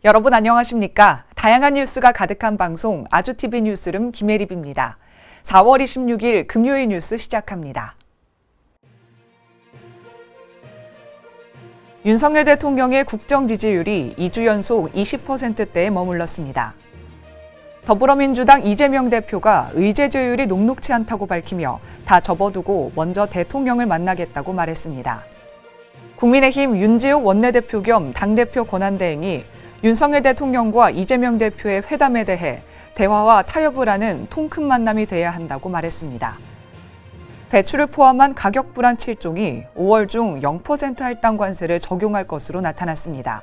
여러분 안녕하십니까? 다양한 뉴스가 가득한 방송 아주TV 뉴스룸 김혜립입니다. 4월 26일 금요일 뉴스 시작합니다. 윤석열 대통령의 국정 지지율이 2주 연속 20%대에 머물렀습니다. 더불어민주당 이재명 대표가 의제 조율이 녹록치 않다고 밝히며 다 접어두고 먼저 대통령을 만나겠다고 말했습니다. 국민의힘 윤재욱 원내대표 겸 당대표 권한대행이 윤석열 대통령과 이재명 대표의 회담에 대해 대화와 타협을 하는 통큰 만남이 돼야 한다고 말했습니다. 배추를 포함한 가격 불안 7종이 5월 중 0% 할당 관세를 적용할 것으로 나타났습니다.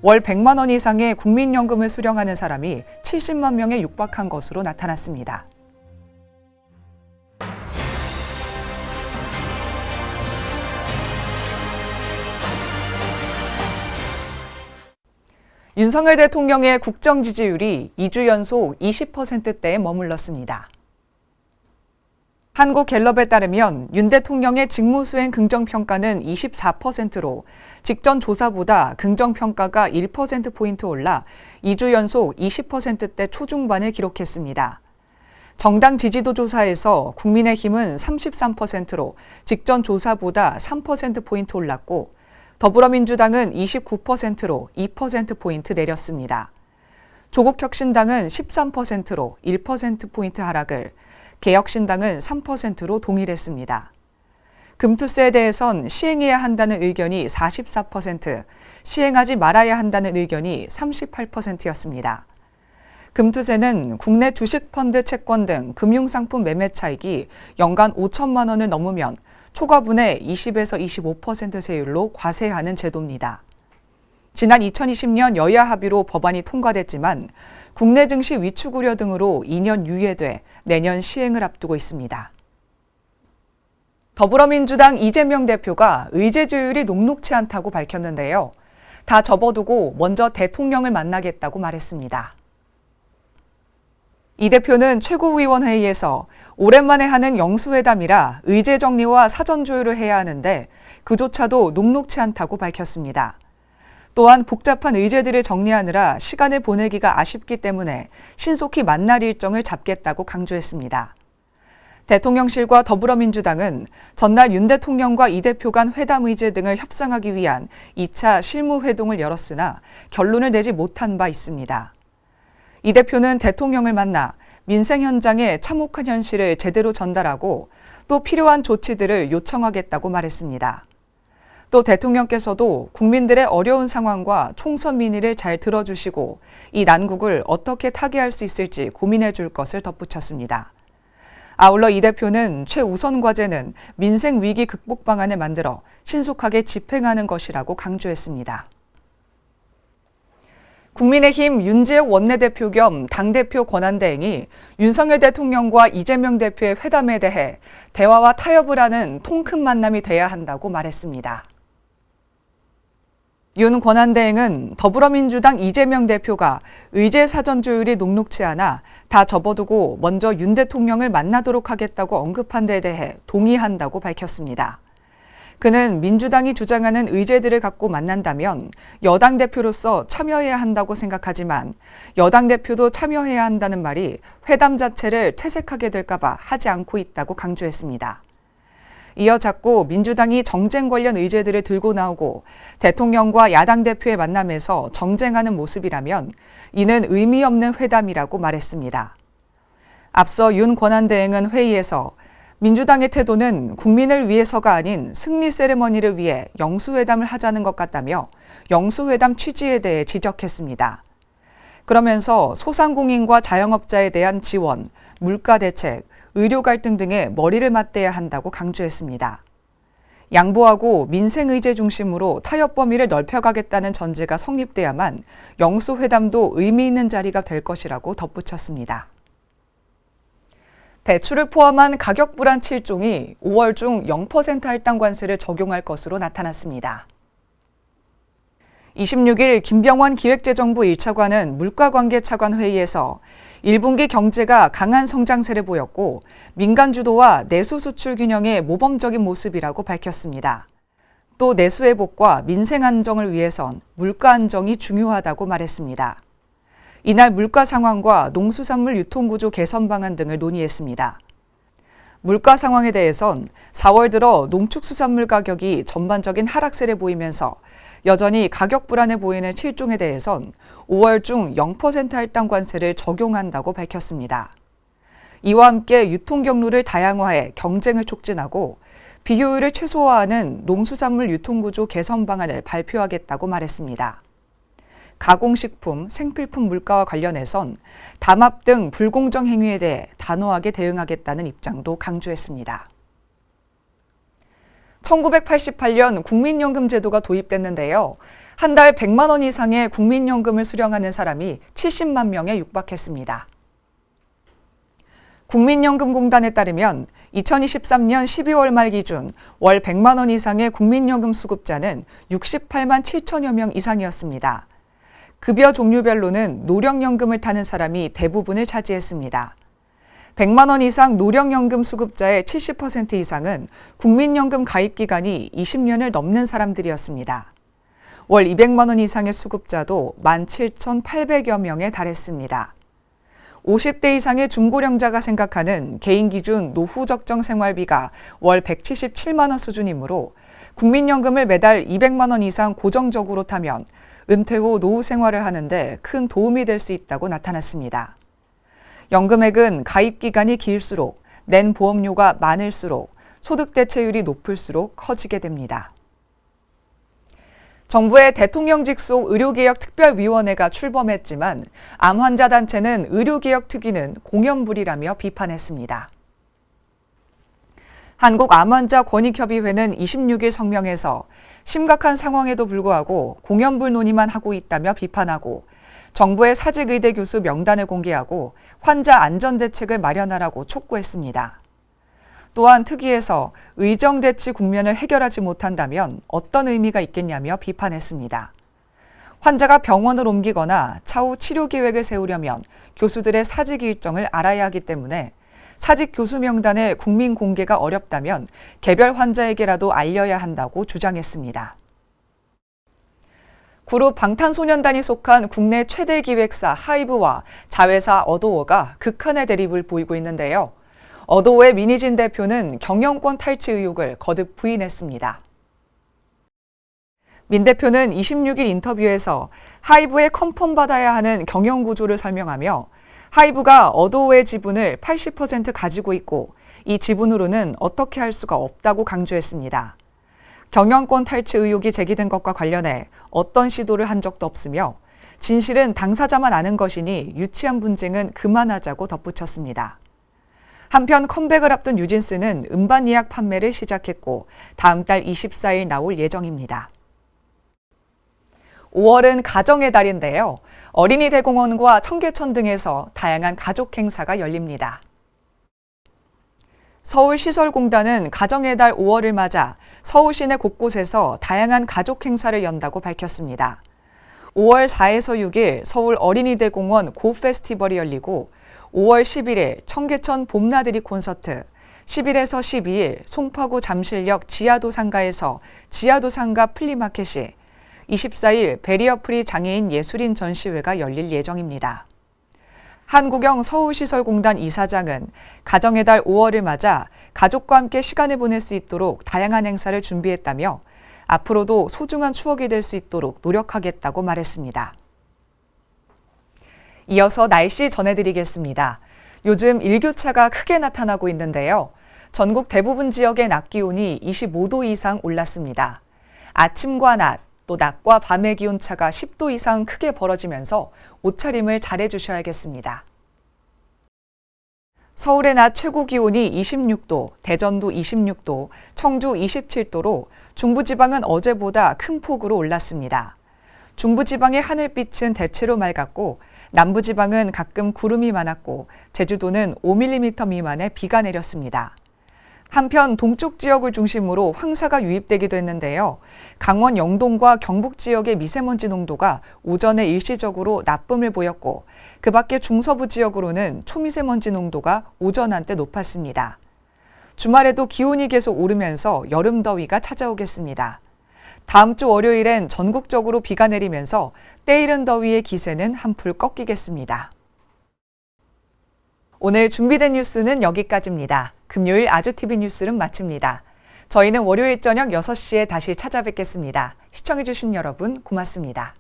월 100만 원 이상의 국민연금을 수령하는 사람이 70만 명에 육박한 것으로 나타났습니다. 윤석열 대통령의 국정 지지율이 2주 연속 20%대에 머물렀습니다. 한국갤럽에 따르면 윤 대통령의 직무수행 긍정평가는 24%로 직전 조사보다 긍정평가가 1%포인트 올라 2주 연속 20%대 초중반을 기록했습니다. 정당 지지도 조사에서 국민의힘은 33%로 직전 조사보다 3%포인트 올랐고 더불어민주당은 29%로 2%포인트 내렸습니다. 조국혁신당은 13%로 1%포인트 하락을, 개혁신당은 3%로 동일했습니다. 금투세에 대해선 시행해야 한다는 의견이 44%, 시행하지 말아야 한다는 의견이 38%였습니다. 금투세는 국내 주식펀드 채권 등 금융상품 매매 차익이 연간 5천만 원을 넘으면 초과분의 20에서 25% 세율로 과세하는 제도입니다. 지난 2020년 여야 합의로 법안이 통과됐지만 국내 증시 위축 우려 등으로 2년 유예돼 내년 시행을 앞두고 있습니다. 더불어민주당 이재명 대표가 의제 조율이 녹록치 않다고 밝혔는데요. 다 접어두고 먼저 대통령을 만나겠다고 말했습니다. 이 대표는 최고위원회의에서 오랜만에 하는 영수회담이라 의제 정리와 사전 조율을 해야 하는데 그조차도 녹록치 않다고 밝혔습니다. 또한 복잡한 의제들을 정리하느라 시간을 보내기가 아쉽기 때문에 신속히 만날 일정을 잡겠다고 강조했습니다. 대통령실과 더불어민주당은 전날 윤 대통령과 이 대표 간 회담 의제 등을 협상하기 위한 2차 실무회동을 열었으나 결론을 내지 못한 바 있습니다. 이 대표는 대통령을 만나 민생 현장의 참혹한 현실을 제대로 전달하고 또 필요한 조치들을 요청하겠다고 말했습니다. 또 대통령께서도 국민들의 어려운 상황과 총선 민의를 잘 들어주시고 이 난국을 어떻게 타개할 수 있을지 고민해 줄 것을 덧붙였습니다. 아울러 이 대표는 최우선 과제는 민생 위기 극복 방안을 만들어 신속하게 집행하는 것이라고 강조했습니다. 국민의힘 윤재욱 원내대표 겸 당대표 권한대행이 윤석열 대통령과 이재명 대표의 회담에 대해 대화와 타협을 하는 통큰 만남이 돼야 한다고 말했습니다. 윤 권한대행은 더불어민주당 이재명 대표가 의제 사전 조율이 녹록치 않아 다 접어두고 먼저 윤 대통령을 만나도록 하겠다고 언급한 데 대해 동의한다고 밝혔습니다. 그는 민주당이 주장하는 의제들을 갖고 만난다면 여당 대표로서 참여해야 한다고 생각하지만 여당 대표도 참여해야 한다는 말이 회담 자체를 퇴색하게 될까 봐 하지 않고 있다고 강조했습니다. 이어 자꾸 민주당이 정쟁 관련 의제들을 들고 나오고 대통령과 야당 대표의 만남에서 정쟁하는 모습이라면 이는 의미 없는 회담이라고 말했습니다. 앞서 윤 권한대행은 회의에서 민주당의 태도는 국민을 위해서가 아닌 승리 세레머니를 위해 영수회담을 하자는 것 같다며 영수회담 취지에 대해 지적했습니다. 그러면서 소상공인과 자영업자에 대한 지원, 물가 대책, 의료 갈등 등에 머리를 맞대야 한다고 강조했습니다. 양보하고 민생 의제 중심으로 타협 범위를 넓혀가겠다는 전제가 성립돼야만 영수회담도 의미 있는 자리가 될 것이라고 덧붙였습니다. 배추를 포함한 가격 불안 7종이 5월 중 0% 할당 관세를 적용할 것으로 나타났습니다. 26일 김병완 기획재정부 1차관은 물가관계 차관 회의에서 1분기 경제가 강한 성장세를 보였고 민간 주도와 내수 수출 균형의 모범적인 모습이라고 밝혔습니다. 또 내수 회복과 민생 안정을 위해선 물가 안정이 중요하다고 말했습니다. 이날 물가 상황과 농수산물 유통구조 개선 방안 등을 논의했습니다. 물가 상황에 대해선 4월 들어 농축수산물 가격이 전반적인 하락세를 보이면서 여전히 가격 불안해 보이는 실종에 대해선 5월 중 0% 할당 관세를 적용한다고 밝혔습니다. 이와 함께 유통 경로를 다양화해 경쟁을 촉진하고 비효율을 최소화하는 농수산물 유통구조 개선 방안을 발표하겠다고 말했습니다. 가공식품, 생필품 물가와 관련해선 담합 등 불공정 행위에 대해 단호하게 대응하겠다는 입장도 강조했습니다. 1988년 국민연금 제도가 도입됐는데요. 한 달 100만 원 이상의 국민연금을 수령하는 사람이 70만 명에 육박했습니다. 국민연금공단에 따르면 2023년 12월 말 기준 월 100만 원 이상의 국민연금 수급자는 68만 7천여 명 이상이었습니다. 급여 종류별로는 노령연금을 타는 사람이 대부분을 차지했습니다. 100만 원 이상 노령연금 수급자의 70% 이상은 국민연금 가입 기간이 20년을 넘는 사람들이었습니다. 월 200만 원 이상의 수급자도 17,800여 명에 달했습니다. 50대 이상의 중고령자가 생각하는 개인 기준 노후 적정 생활비가 월 177만 원 수준이므로 국민연금을 매달 200만 원 이상 고정적으로 타면 은퇴 후 노후 생활을 하는데 큰 도움이 될 수 있다고 나타났습니다. 연금액은 가입 기간이 길수록 낸 보험료가 많을수록 소득 대체율이 높을수록 커지게 됩니다. 정부의 대통령 직속 의료개혁 특별위원회가 출범했지만 암 환자 단체는 의료개혁 특위는 공연불이라며 비판했습니다. 한국암환자권익협의회는 26일 성명에서 심각한 상황에도 불구하고 공연불 논의만 하고 있다며 비판하고 정부의 사직의대 교수 명단을 공개하고 환자 안전대책을 마련하라고 촉구했습니다. 또한 특위에서 의정대치 국면을 해결하지 못한다면 어떤 의미가 있겠냐며 비판했습니다. 환자가 병원을 옮기거나 차후 치료 계획을 세우려면 교수들의 사직 일정을 알아야 하기 때문에 사직 교수 명단의 국민 공개가 어렵다면 개별 환자에게라도 알려야 한다고 주장했습니다. 그룹 방탄소년단이 속한 국내 최대 기획사 하이브와 자회사 어도어가 극한의 대립을 보이고 있는데요. 어도어의 민희진 대표는 경영권 탈취 의혹을 거듭 부인했습니다. 민 대표는 26일 인터뷰에서 하이브에 컨펌받아야 하는 경영 구조를 설명하며 하이브가 어도어의 지분을 80% 가지고 있고 이 지분으로는 어떻게 할 수가 없다고 강조했습니다. 경영권 탈취 의혹이 제기된 것과 관련해 어떤 시도를 한 적도 없으며 진실은 당사자만 아는 것이니 유치한 분쟁은 그만하자고 덧붙였습니다. 한편 컴백을 앞둔 뉴진스는 음반 예약 판매를 시작했고 다음 달 24일 나올 예정입니다. 5월은 가정의 달인데요. 어린이 대공원과 청계천 등에서 다양한 가족 행사가 열립니다. 서울시설공단은 가정의 달 5월을 맞아 서울 시내 곳곳에서 다양한 가족 행사를 연다고 밝혔습니다. 5월 4에서 6일 서울 어린이대공원 고 페스티벌이 열리고 5월 11일 청계천 봄나들이 콘서트, 10일에서 12일 송파구 잠실역 지하도 상가에서 지하도 상가 플리마켓이, 24일 베리어 프리 장애인 예술인 전시회가 열릴 예정입니다. 한국영 서울시설공단 이사장은 가정의 달 5월을 맞아 가족과 함께 시간을 보낼 수 있도록 다양한 행사를 준비했다며 앞으로도 소중한 추억이 될 수 있도록 노력하겠다고 말했습니다. 이어서 날씨 전해드리겠습니다. 요즘 일교차가 크게 나타나고 있는데요. 전국 대부분 지역의 낮 기온이 25도 이상 올랐습니다. 아침과 낮, 또 낮과 밤의 기온차가 10도 이상 크게 벌어지면서 옷차림을 잘해주셔야겠습니다. 서울의 낮 최고 기온이 26도, 대전도 26도, 청주 27도로 중부지방은 어제보다 큰 폭으로 올랐습니다. 중부지방의 하늘빛은 대체로 맑았고 남부지방은 가끔 구름이 많았고 제주도는 5mm 미만의 비가 내렸습니다. 한편 동쪽 지역을 중심으로 황사가 유입되기도 했는데요. 강원 영동과 경북 지역의 미세먼지 농도가 오전에 일시적으로 나쁨을 보였고 그 밖에 중서부 지역으로는 초미세먼지 농도가 오전 한때 높았습니다. 주말에도 기온이 계속 오르면서 여름 더위가 찾아오겠습니다. 다음 주 월요일엔 전국적으로 비가 내리면서 때이른 더위의 기세는 한풀 꺾이겠습니다. 오늘 준비된 뉴스는 여기까지입니다. 금요일 아주TV 뉴스는 마칩니다. 저희는 월요일 저녁 6시에 다시 찾아뵙겠습니다. 시청해주신 여러분 고맙습니다.